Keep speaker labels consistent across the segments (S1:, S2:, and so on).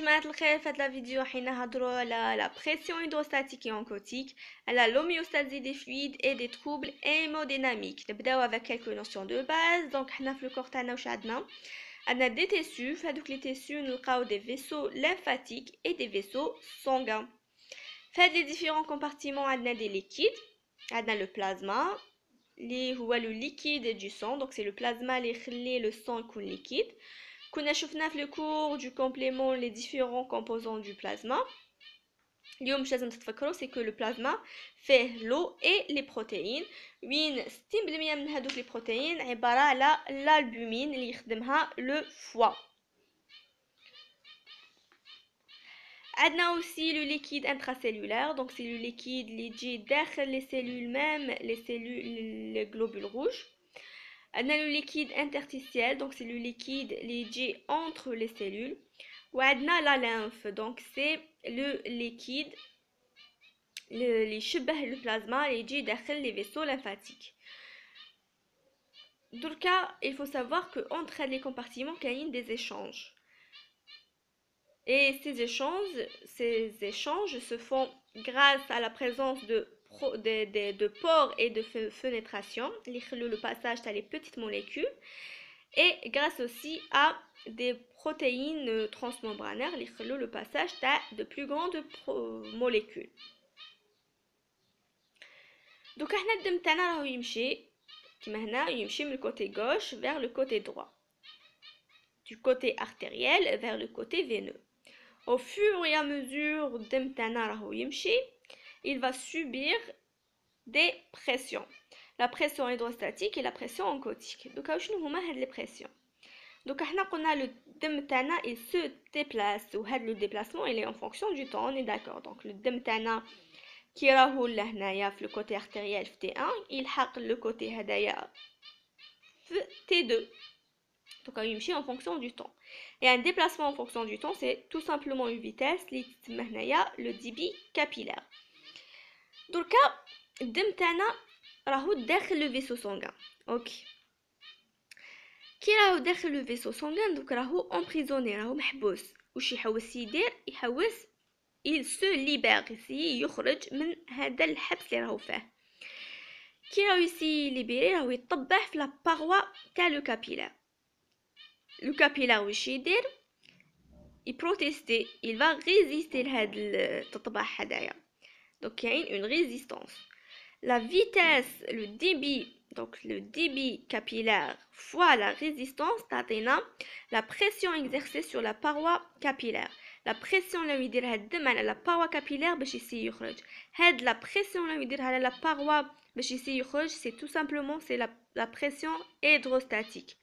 S1: جماعة الخير، في هاد لا فيديو حين نهضروا على لا بريسيون هيدروستاتيك et oncotique, على l'homéostasie des fluides et des troubles hémodynamiques. نبداو avec quelques notions de base. Donc حنا في الكور تاعنا واش عندنا دي تيسو. في هادوك لي تيسو نلقاو دي vaisseaux lymphatiques et des vaisseaux sanguins. في هاد لي différents compartiments عندنا des liquides. عندنا le plasma اللي هو le liquide du sang. Donc c'est le plasma اللي يخلي le sang يكون liquide. كنا شفنا في الكور du complément les différents composants du plasma. اليوم مش لازم تتفكروا c'est que le plasma fait l'eau et les protéines. وين 60% من هذوك les protéines عبارة على l'albumine اللي يخدمها le foie. عندنا aussi le liquide intracellulaire. Donc c'est le liquide اللي يجي داخل les cellules même les cellules les globules rouges. On a le liquide interstitiel, donc c'est le liquide lié entre les cellules. Ou on a la lymphe, donc c'est le liquide les شبه le plasma lié dans les vaisseaux lymphatiques. Donc il faut savoir que entre les compartiments il y a des échanges. Et ces échanges se font grâce à la présence de pores et de fénétration, le passage à les petites molécules, et grâce aussi à des protéines transmembranaires, le passage à de plus grandes molécules. Donc, الدم تاعنا راهو يمشي كيما هنا يمشي من le côté gauche vers le côté droit, du côté artériel vers le côté veineux. Au fur et à mesure الدم تاعنا راهو يمشي, il va subir des pressions, la pression hydrostatique et la pression oncotique. Donc شنو هما هاد les pressions. Donc احنا قلنا le الدم تاعنا il se déplace, و هاد le déplacement il est en fonction du temps, on est d'accord. Donc le الدم تاعنا كي راهو لهنايا في le côté artériel في T1 يلحق le côté هدايا في T2. Donc يمشي en fonction du temps. Et un déplacement en fonction du temps c'est tout simplement une vitesse اللي تسمى هنايا le débit capillaire. دركا الدم تاعنا راهو داخل لو فيسو سانغان. اوكي كي راهو داخل لو فيسو سانغان دوك راهو امبريزوني, راهو محبوس. واش يحوس يدير؟ يحوس il se libère, يخرج من هذا الحبس اللي راهو فيه. كي راهو يسي ليبيري راهو يطبح في لا باروا تاع لو كابيلار. لو كابيلار واش يدير؟ يبروتيستي, il va résister لهاد التطبح هدايا. Donc il y a une résistance. La vitesse, le débit, donc le débit capillaire fois la résistance, t'atteint la pression exercée sur la paroi capillaire. La pression là يديرها الدم على la paroi capillaire باش يسي يخرج. هاد la pression là يديرها على la paroi باش يسي يخرج, c'est tout simplement c'est la pression hydrostatique.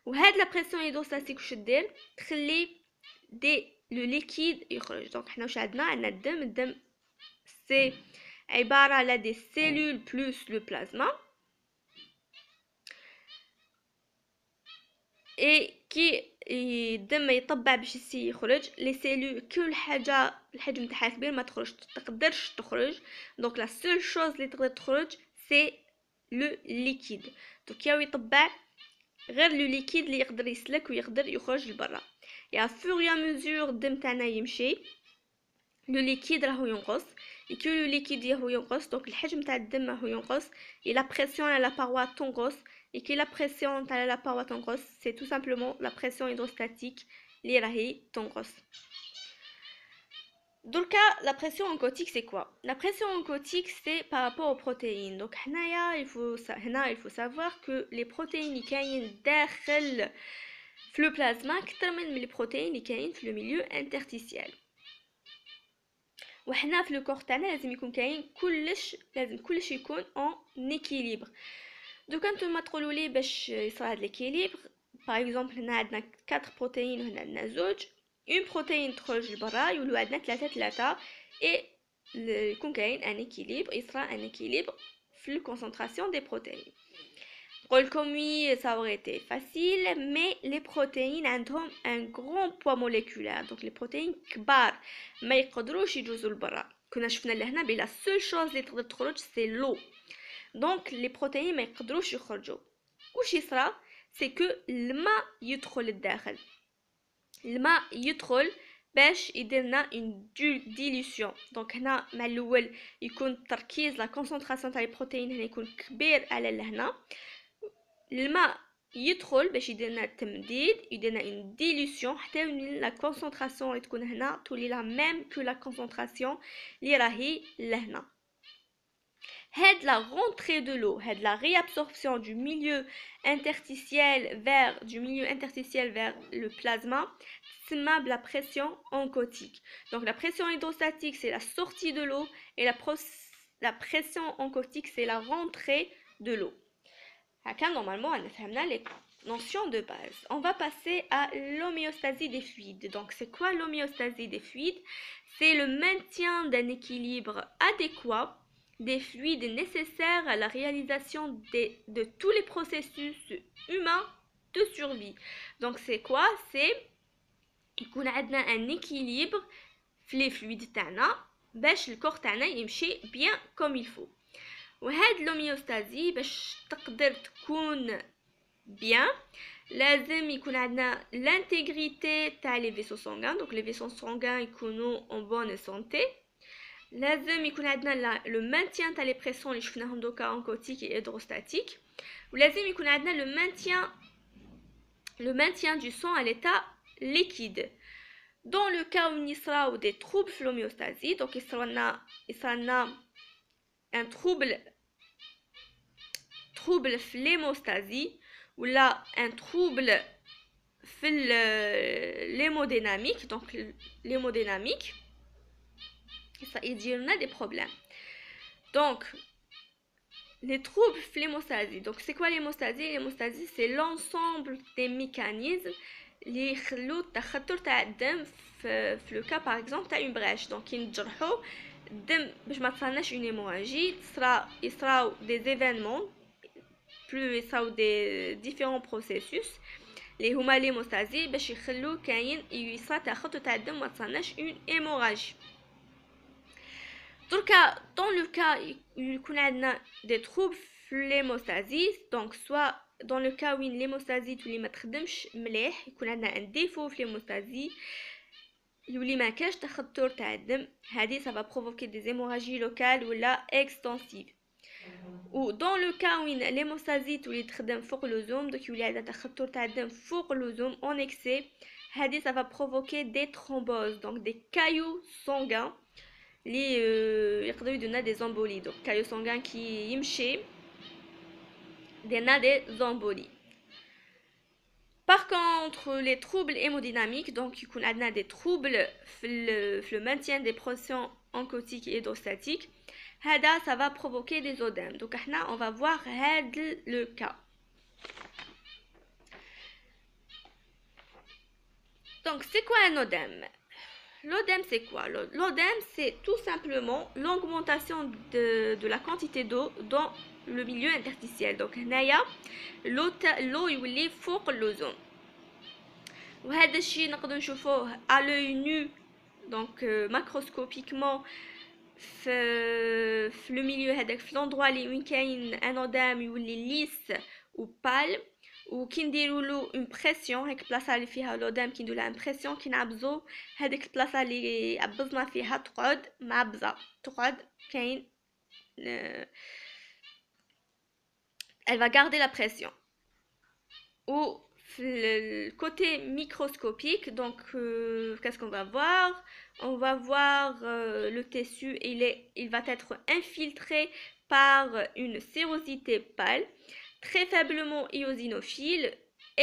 S1: وهاد la pression hydrostatique واش دير؟ تخلي le liquide يخرج. Donc حنا واش عندنا الدم c'est عبارة على des cellules plus le plasma. et كي الدم يطبع باش يسي يخرج لي سيلول كل حاجه الحجم تاعها كبير ما تقدرش تخرج. دونك لا سول شوز اللي تقدر تخرج سي لو ليكيد. دونك ياو يطبع غير لو ليكيد اللي يقدر يسلك ويقدر يخرج لبرا. يا فور يا مزور الدم تاعنا يمشي لو ليكيد راهو ينقص. et que le liquide راهو ينقص donc الحجم تاع الدم راهو ينقص et la pression à la paroi تنقص. et que la pression à la paroi تنقص c'est tout simplement la pression hydrostatique اللي راهي تنقص. Donc la pression oncotique c'est quoi? La pression oncotique c'est par rapport aux protéines. Donc هنايا il faut savoir que les protéines اللي كاين داخل في le plasma اكثر من les protéines اللي كاين في le milieu interstitiel. وحنا في لو كور تاعنا لازم يكون كاين كلش, لازم كلش يكون en équilibre. دوك انتوما تقولوا لي باش يصرى هاد l'équilibre. par exemple هنا عندنا 4 بروتين وهنا عندنا زوج, une protéine تخرج لبرا يولوا عندنا 3 et يكون كاين ان équilibre, يصرى ان équilibre في la concentration des protéines. نقولكم oui ça aurait été facile mais les protéines عندهم un grand poids moléculaire. donc les protéines كبار ما يقدروش يجوزوا لبرا. كنا شفنا لهنا بلا seule chose اللي تقدر تخرج c'est l'eau. donc les protéines ما يقدروش يخرجوا. واش يصرى c'est que الماء يدخل للداخل. الماء يدخل باش يديرنا une dilution. دونك هنا مع الاول يكون التركيز لا كونسونطراسيون تاع البروتين هنا يكون كبير على لهنا، الماء يدخل باش يديرنا التمديد، يديرنا une dilution حتى لا كونسونطراسيون تكون هنا تولي لا ميم كو لا كونسونطراسيون اللي راهي لهنا. هاد la rentrée de l'eau, هاد la réabsorption du milieu interstitiel vers le plasma, تسمى la pression oncotique. Donc la pression hydrostatique c'est la sortie de l'eau et la pression oncotique c'est la rentrée de l'eau. Normalement on a fait les notions de base. On va passer à l'homéostasie des fluides. Donc c'est quoi l'homéostasie des fluides? C'est le maintien d'un équilibre adéquat des fluides nécessaires à la réalisation de tous les processus humains de survie. Donc c'est quoi? C'est يكون عندنا un équilibre في les fluides تاعنا باش الكور تاعنا يمشي bien comme il faut. وهاد l'homéostasie باش تقدر تكون bien لازم يكون عندنا l'intégrité تاع les vaisseaux sanguins. Donc les vaisseaux sanguins يكونوا en bonne santé. لازم يكون عندنا le maintien تاع les pressions اللي شفناهم دوكا oncotique et hydrostatique. ولازم يكون عندنا le maintien du sang à l'état liquide. Dans le cas où il y a des troubles في l'homéostasie, donc il sera un trouble في l'hémostasie ou là un trouble في l'hémodynamique. Donc l'hémodynamique il y en a des problèmes. Donc les troubles في l'hémostasie. Donc c'est quoi l'hémostasie? L'hémostasie c'est l'ensemble des mécanismes اللي يخلو التخثر تاع الدم في لو كا باغ اكزومبل تاع اون بريش. دونك كي نجرحو الدم باش ما تصناش اون هيموراجي يصراو دي ايفينمون يصراو دي ديفيرون بروسيسوس اللي هما ليموستازي باش يخلو كاين يصرا تخثر تاع الدم ما تصناش اون هيموراجي. دركا dans le cas يكون عندنا des troubles في l'hémostasie. Donc soit dans le cas où l'hémostasie تولي ما تخدمش مليح يكون عندنا un défaut في l'hémostasie يولي ما كاش تخثر تاع الدم، هذه ça va provoquer des hémorragies locales ولا extensives. و dans le cas où l'hémostasie تولي تخدم فوق اللزوم دونك يولي عندنا تخثر تاع الدم فوق اللزوم en excès، هذه ça va provoquer des thromboses donc des caillots sanguins اللي يقدروا يدونا des embolies. donc caillots sanguins qui يمشي دينا des embolies. Par contre, les troubles hémodynamiques, donc يكون عندنا des troubles في le maintien des pressions oncotiques et hydrostatiques, هذا ça va provoquer des œdèmes. Donc احنا on va voir هذا le cas. Donc c'est quoi un œdème? L'œdème c'est quoi? L'œdème c'est tout simplement l'augmentation de la quantité d'eau dans le milieu interstitiel. Donc هنايا l'eau يولي فوق اللزوم، وهذا الشيء نقدر نشوفوه à l'œil nu donc macroscopiquement في le milieu هذاك في l'endroit اللي وين كاين ان œdème يولي ليس و pâle. وكي نديروا له اون بريسيون هيك البلاصه اللي فيها لودام كي نديروا لها امبرسيون كي نعبزو هذيك البلاصه اللي عبزنا فيها تقعد معبزه تقعد كاين elle va garder la pression. Ou le côté microscopique, donc qu'est-ce qu'on va voir? On va voir le tissu, il va être infiltré par une sérosité pâle très faiblement éosinophile,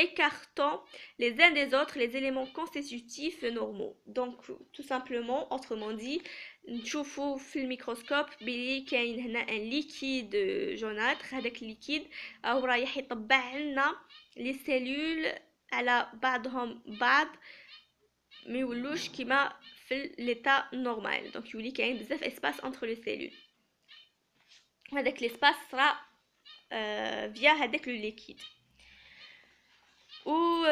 S1: écartant les uns des autres les éléments constitutifs normaux. Donc tout simplement, autrement dit, نشوفوا في الميكروسكوب بلي كاين هنا ان ليكيد جوناتر. هذاك الليكيد او رايح يطبع لنا لي سيلول على بعضهم بعض ما يولوش كيما في ليتا نورمال. دونك يولي كاين بزاف اسباس انتر لي سيلول، هذاك ليسباس صرا via هذاك لو ليكيد. و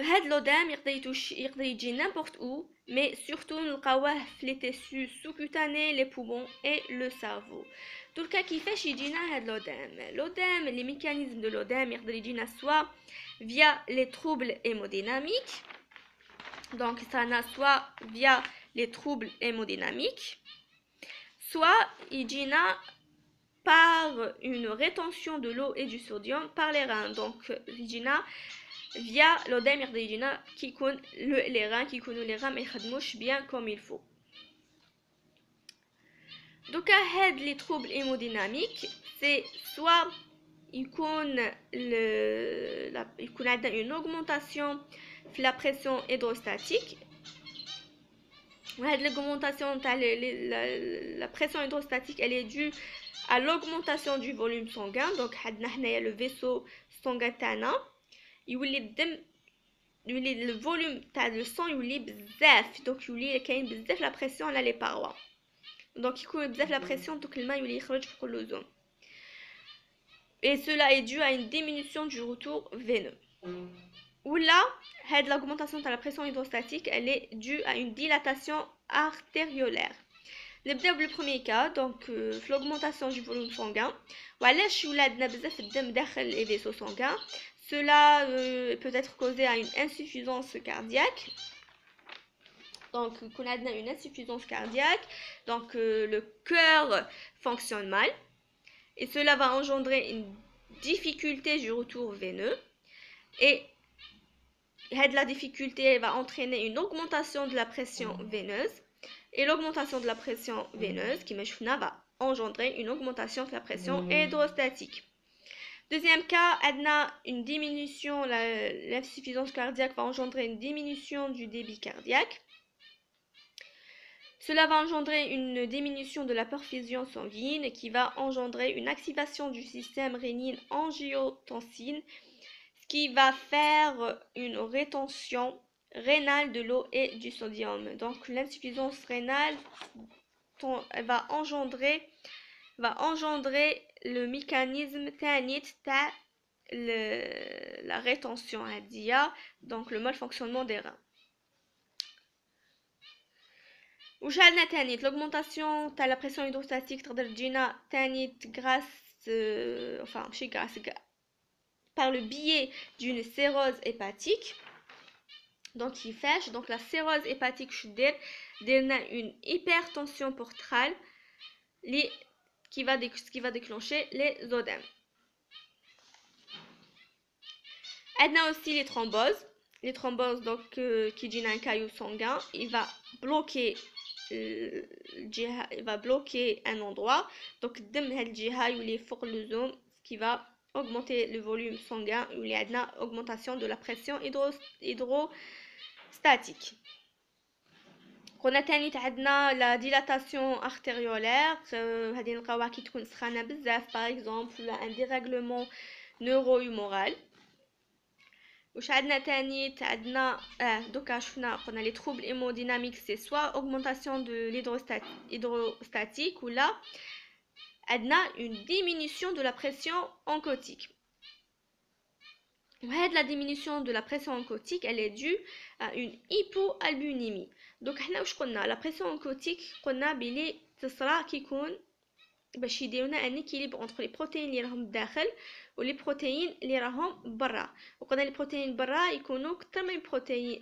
S1: هاد لودام يقدر يجي n'importe où mais surtout نلقاوه في لي تيسيو سوكوتاني لي بومون اي لو سيرفو. دركا كيفاش يجينا هاد لودام لي ميكانيزم دو لودام يقدر يجينا سوا via les troubles hémodynamiques Donc ça n'a soit via les troubles hémodynamiques, soit يجينا par une rétention de l'eau et du sodium par les reins. Donc يجينا via l'odème يجينا qui يكون les reins qui يكونوا les reins ما يخدموش bien comme il faut. Donc les troubles hémodynamiques, c'est soit يكون une augmentation de la pression hydrostatique. L'augmentation de la pression hydrostatique, elle est due à l'augmentation du volume sanguin. Donc le vaisseau sanguin تاعنا يولي الدم يولي le volume تاع le sang يولي بزاف. Donc يولي كاين بزاف la pression على les parois. Donc يكون بزاف la pression donc الماء يولي يخرج فوق الأوزون. Et cela est dû à une diminution du retour veineux. Ou là, l'augmentation de la pression hydrostatique, elle est due à une dilatation artériolaire. Le premier cas, donc l'augmentation du volume sanguin. وعلاش ولادنا بزاف الدم داخل les vaisseaux sanguins. Cela peut être causé à une insuffisance cardiaque. Donc, qu'on a une insuffisance cardiaque, donc le cœur fonctionne mal. Et cela va engendrer une difficulté du retour veineux. Et la difficulté va entraîner une augmentation de la pression veineuse. Et l'augmentation de la pression veineuse, qui va engendrer une augmentation de la pression hydrostatique. Deuxième cas, une diminution, l'insuffisance cardiaque va engendrer une diminution du débit cardiaque. Cela va engendrer une diminution de la perfusion sanguine qui va engendrer une activation du système rénine-angiotensine, ce qui va faire une rétention rénale de l'eau et du sodium. Donc l'insuffisance rénale va engendrer le mécanisme la rétention à dia, donc le mal fonctionnement des reins. وشعلنا تاني l'augmentation de la pression hydrostatique تقدر تجينا تاني grâce enfin ماشي grâce par le biais d'une cirrhose hépatique. Donc كيفاش donc la cirrhose hépatique شو ديرنا une hypertension portale qui va déclencher les œdèmes. عندنا aussi les thromboses. Les thromboses donc qui donnent un caillou sanguin, il va bloquer un endroit. Donc الدم هاد الجهة يولي فوق le ce qui va augmenter le volume sanguin. Il y a une augmentation de la pression hydrostatique. قلنا تاني عندنا la dilatation artériolaire. هذه نلقاوها كي تكون سخانة بزاف par exemple ولا un dérèglement neuro-humoral. وش عندنا تاني عندنا دوكا شفنا قلنا les troubles hémodynamiques c'est soit augmentation de l'hydrostatique ou là عندنا une diminution de la pression oncotique. وهاد la diminution de la pression oncotique elle est due à une hypoalbuminémie. donc حنا واش قلنا la pression oncotique قلنا بلي تصرا كيكون باش يديرونا ان اكيليبر entre les protéines اللي راهم الداخل ولي بروتيين اللي راهم برا. وقلنا لي بروتيين برا يكونوا اكثر من بروتيين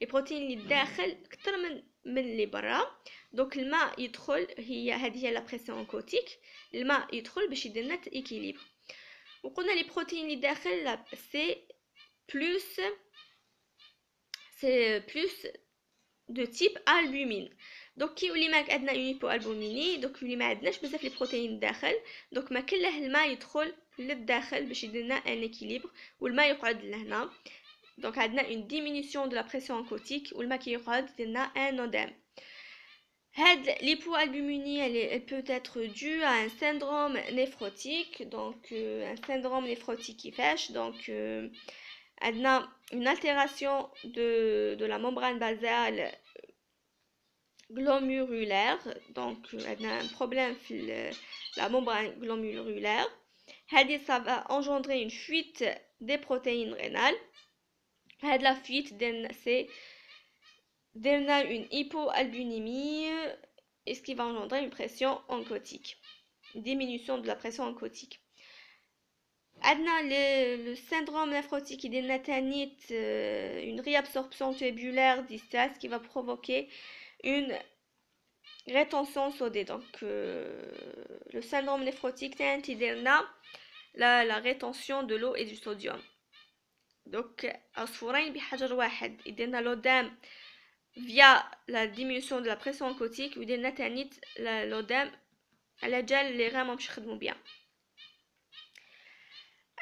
S1: لي بروتيين اللي الداخل اكثر من اللي برا. دونك الماء يدخل هذه هي لا بريسيون اونكوتيك. الماء يدخل باش يدير لنا اكيليبر. وقلنا لي بروتيين اللي داخل سي بلوس de type albumine. donc كي يولي ماك عندنا اون هيبوالبوميني دوك يولي ما عندناش بزاف لي بروتيين الداخل. دونك ما كله الماء يدخل للداخل باش يدير لنا ان اكيليبر والماء يقعد لهنا. دونك عندنا اون ديمينيسيون دو لا بريسيون انكوتيك والماء كي يقعد يدير لنا ان اوديم. هاد l'hypoalbuminie elle peut être due à un syndrome néphrotique. donc un syndrome néphrotique كيفاش donc عندنا une altération de la membrane basale glomérulaire. donc عندنا un problème في la membrane glomérulaire. هذه ça va engendrer une fuite des protéines rénales. هاد la fuite c'est une hypoalbuminémie et ce qui va engendrer une pression oncotique, une diminution de la pression oncotique. عندنا le syndrome néphrotique يدير تانيت une réabsorption tubulaire distale qui va provoquer une rétention sodée. Donc le syndrome néphrotique يدير la rétention de l'eau et du sodium. Donc عصفورين بحجر واحد يدير l'œdème via la diminution de la pression oncotique ويدير تانيت l'œdème على جال les reins مش يخدموا bien.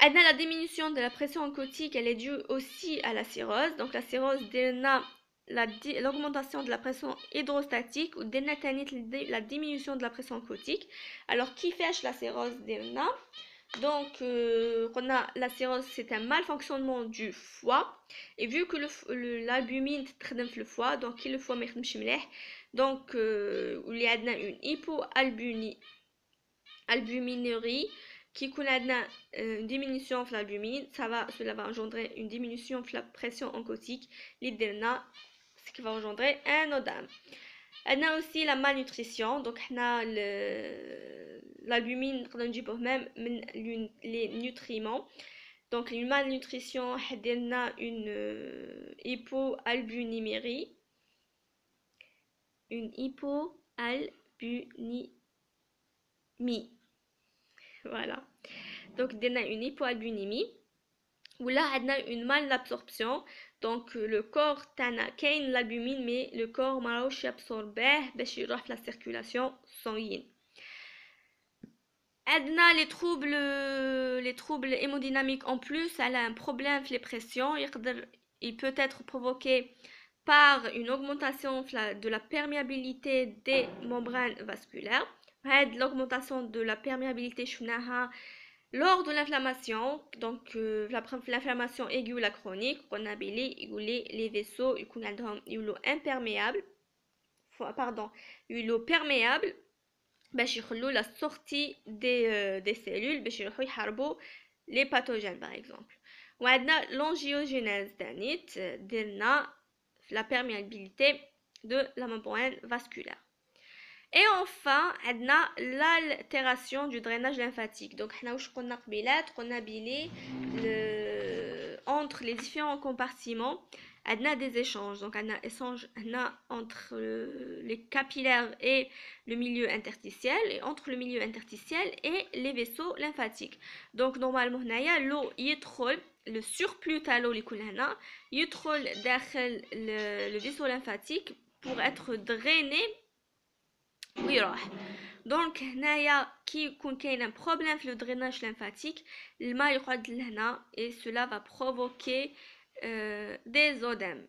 S1: La diminution de la pression oncotique, elle est due aussi à la cirrhose. Donc la cirrhose déna l'augmentation de la pression hydrostatique ou déna la diminution de la pression oncotique. Alors qui fait la cirrhose déna? Donc la cirrhose c'est un malfonctionnement du foie et vu que l'albumine تخدم في le foie, donc qui le foie ما يخدمش مليح, donc il y a une hypoalbuminurie qui a une diminution de l'albumine, cela va engendrer une diminution de la pression oncotique, ce qui va engendrer un œdème. On a aussi la malnutrition, donc l'albumine même les nutriments. Donc une malnutrition, on a une hypoalbuminémie, voilà. Donc on a une hypoalbuminémie ou là on a une malabsorption. Donc le corps tana كاين l'albumine mais le corps ما راهوش يابسوربيه باش يروح في la circulation sanguine. عندنا les troubles hémodynamiques en plus, elle a un problème de pression, il peut être provoqué par une augmentation de la perméabilité des membranes vasculaires. L'augmentation de la perméabilité lors de l'inflammation, donc l'inflammation aiguë ou la chronique, on a les vaisseaux ils imperméables, ils perméables باش يخلو la sortie des cellules باش يروحوا يحاربوا les pathogènes par exemple. وعندنا l'angiogénèse تانيت ديرنا la perméabilité de la membrane vasculaire. Et enfin, on a l'altération du drainage lymphatique. Donc, on a entre les différents compartiments, on a des échanges. Donc, on a échange entre les capillaires et le milieu interstitiel, et entre le milieu interstitiel et les vaisseaux lymphatiques. Donc, normalement, l'eau le surplus de l'eau le vaisseau lymphatique pour être drainé. Donc qui contient un problème في le drainage lymphatique, الماء يقعد لهنا et cela va provoquer des œdèmes.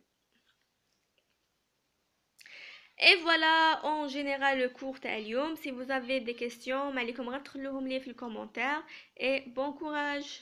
S1: Et voilà en général le cours تاع اليوم. Si vous avez des questions, ما عليكم غير تخلوهم لي في الكومنتار et bon courage.